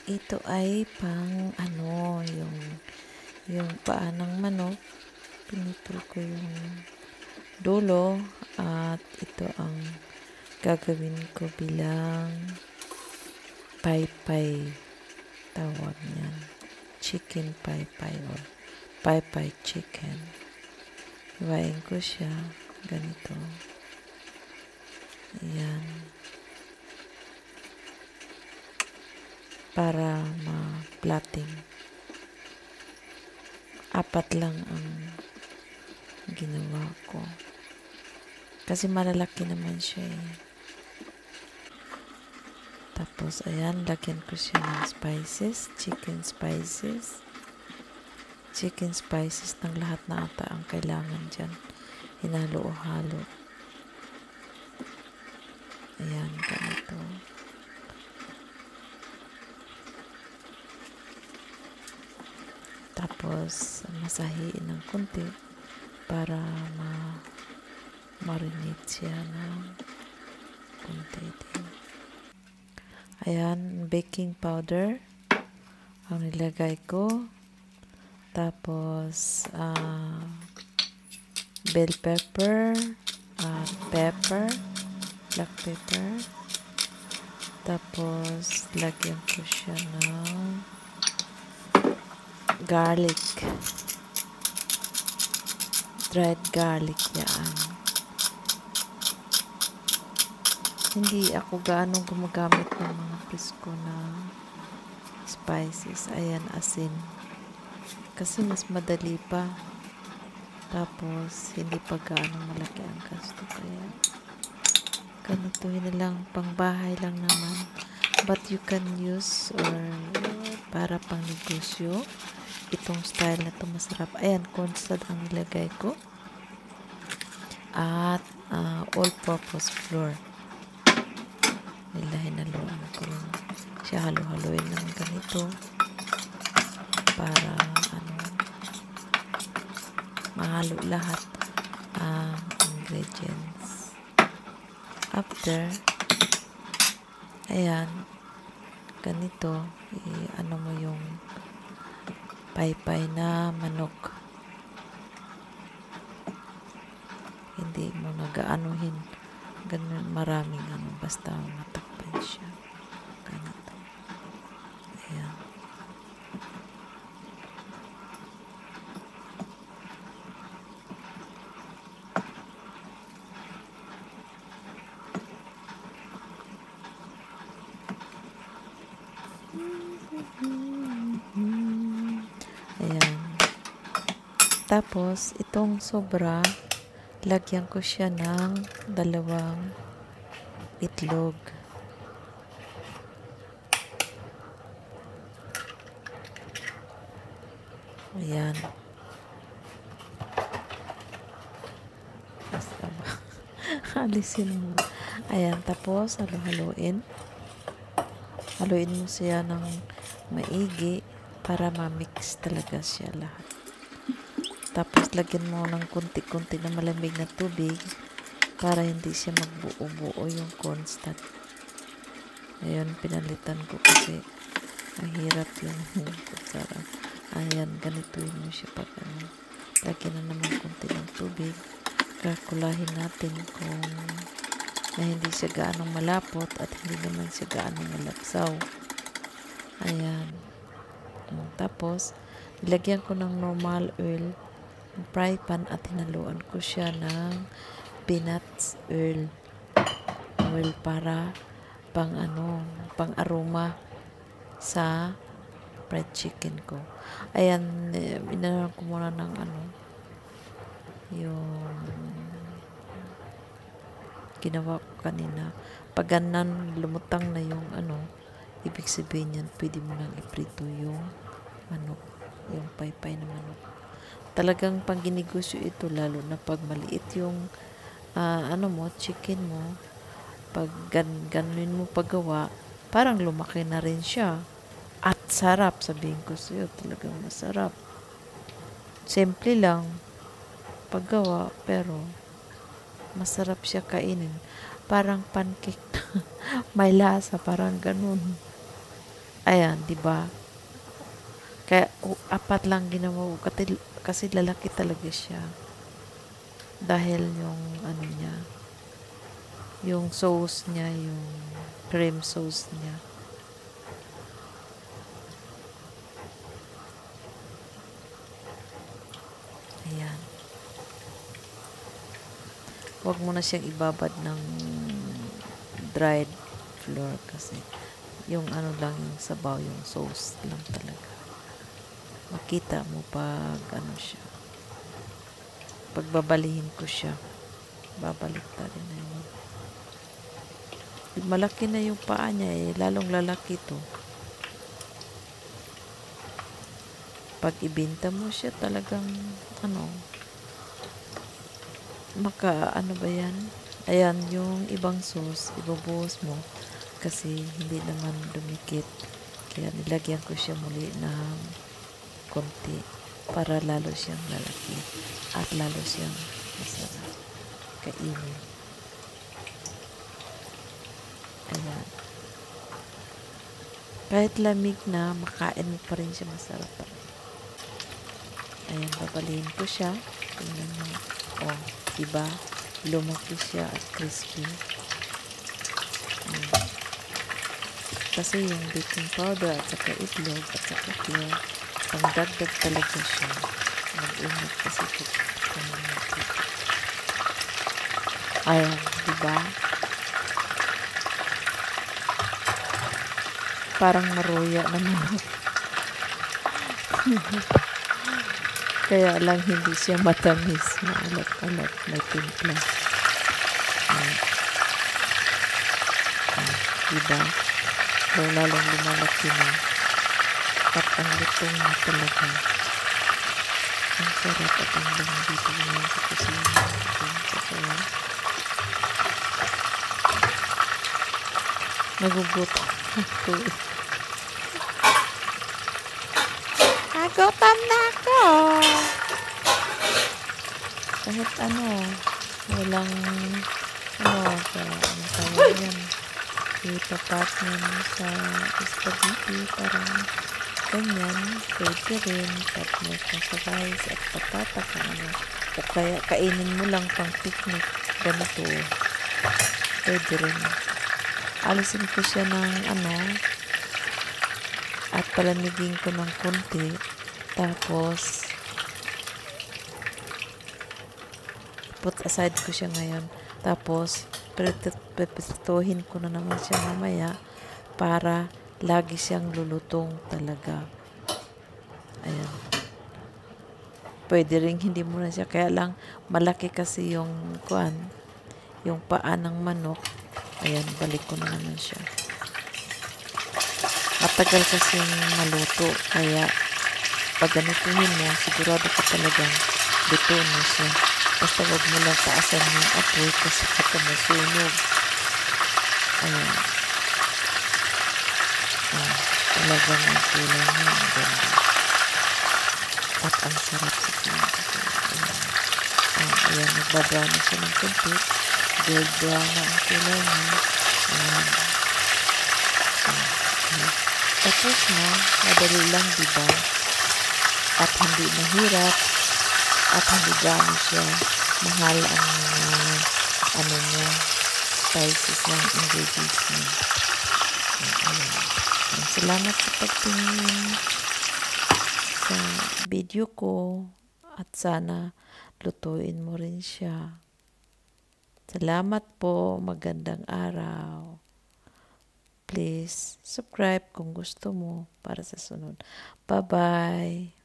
Ito ay pang ano, yung paa ng manok. Pinutol ko yung dulo at ito ang gagawin ko bilang paypay, tawag niyan. Chicken paypay or paypay chicken. Hiwain ko siya ganito. Ayan. Para ma-plating. 4 lang ang ginawa ko. Kasi malalaki naman siya eh. Tapos, ayan, lagyan ko siya ng spices, chicken spices. Chicken spices ng lahat na ata ang kailangan dyan. Hinalo-halo. Ayan, ganito. Tapos, masahiin ng konti para marinate siya ng konti din. Ayan, baking powder ang nilagay ko. Tapos, bell pepper, pepper, black pepper. Tapos, lagyan ko siya ng garlic. Dried garlic yan. Hindi ako gaano gumagamit ng mga presko na spices. Ayan, asin. Kasi mas madali pa. Tapos, hindi pa gaano malaki ang gasto. Kaya, ganituhin na lang. Pang bahay lang naman. But you can use or para pang negosyo. Itong style na ito masarap. Ayan, cornstarch ang nilagay ko. At all-purpose flour. Hinaluan ko lang siya, halo-haloin lang ganito para mahalo lahat ang ingredients. After, ayan, ganito, mo yung paypay na manok. Hindi mo nagaanuhin ganun maraming basta matakpan siya. Ganito. Ayan. Ayan. Tapos, itong sobra, lagyan ko siya ng 2 itlog. Ayan. Basta ba? Alisin mo. Ayan. Tapos, halo-haloin. Haluin mo siya ng maigi para ma-mix talaga siya lahat. Tapos, lagyan mo ng kunti-kunti na malamig na tubig para hindi siya magbuo-buo yung cornstarch. Ayun, pinalitan ko kasi mahirap yung kutsara. Ayan, ganituin mo siya pag lagyan na naman kunti ng tubig. Kakulahin natin kung na hindi siya gaanong malapot at hindi naman siya gaanong malapsaw. Ayan. Tapos, nilagyan ko ng normal oil fry pan at hinaluan ko siya ng peanuts oil para pang aroma sa fried chicken ko. Ayan, inalan ko muna ng yung ginawa ko kanina. Pag ganan, lumutang na yung ibig sabihin yan, pwede mo nang iprito yung manok, yung paypay na manok. Talagang pang ginegosyo ito, lalo na pag maliit yung chicken mo, pag ganunin mo paggawa, parang lumaki na rin siya. At sarap, sabihin ko sa'yo, talagang masarap. Simple lang paggawa, pero masarap siya kainin. Parang pancake. May lasa, parang ganun. Ayan, di ba? Kaya apat lang ginawa ko kasi lalaki talaga siya. Dahil yung ano niya, yung sauce niya, yung cream sauce niya. Ayan. Huwag mo na siyang ibabad ng dried flour kasi yung ano lang yung sabaw, yung sauce lang talaga. Makita mo pag ano siya. Pagbabalihin ko siya, babalik na rin na yun. Malaki na yung paa niya eh, lalong lalaki to. Pag ibenta mo siya talagang ano, ano ba yan? Ayan, yung ibang sauce, ibubuhos mo kasi hindi naman dumikit. Kaya nilagyan ko siya muli ng konti para lalo siyang lalaki at lalo siyang masarap kainin. Ayan. Kahit lamig na, makain mo pa rin siya, masarap pa rin. Ayan, babalihin ko siya. Tingnan mo. Oh, diba? Lumaki siya at crispy. Ayan. Kasi yung baking powder at saka itlog at saka flour, pangdagdag talaga siya. Mag-ingat kasi ayan, diba? Parang maruya naman. Kaya lang hindi siya matamis, maalat-alat, may timpla. Diba? So, lalong lumalaki na. At ang lutong na talaga. Ang sarap at ang lang dito ngayon sa kusina. Kaya, nagugutom ako. Nagutom na ako! Kahit ano, walang ano tawag yan. Itapat mo sa spaghetti, parang ganyan, pwede rin. Tap mo sa rice at patata ka ano. O kaya kainin mo lang pang picnic, ganito. Pwede rin. Alisin ko siya ng ano, at palamigin ko ng konti. Tapos, put aside ko siya ngayon. Tapos, preprituhin ko na naman siya mamaya para lagi siyang lulutong talaga. Ayan. Pwede rin hindi mo na siya. Kaya lang, malaki kasi yung yung paa ng manok. Ayan, balik ko na naman siya. Matagal kasi maluto. Kaya, pag ganituhin mo, sigurado ka talagang luto na siya. Basta wag mo lang taasan yung apoy kasi baka masunog. Ayan. Talagang ang kulay niya. Ang ganda. At ang sarap sa pinag-ito. Ayan, nagbabrown na siya ng konti. Gold brown na ang kulay niya. Ayan. Tapos na, madali lang, diba? At hindi mahirap. At hindi gano'n siya mahal ang ano niya, spices ng ingredients niya. Ayan. Salamat sa pagtingin sa video ko at sana lutuin mo rin siya. Salamat po. Magandang araw. Please subscribe kung gusto mo para sa sunod. Bye-bye.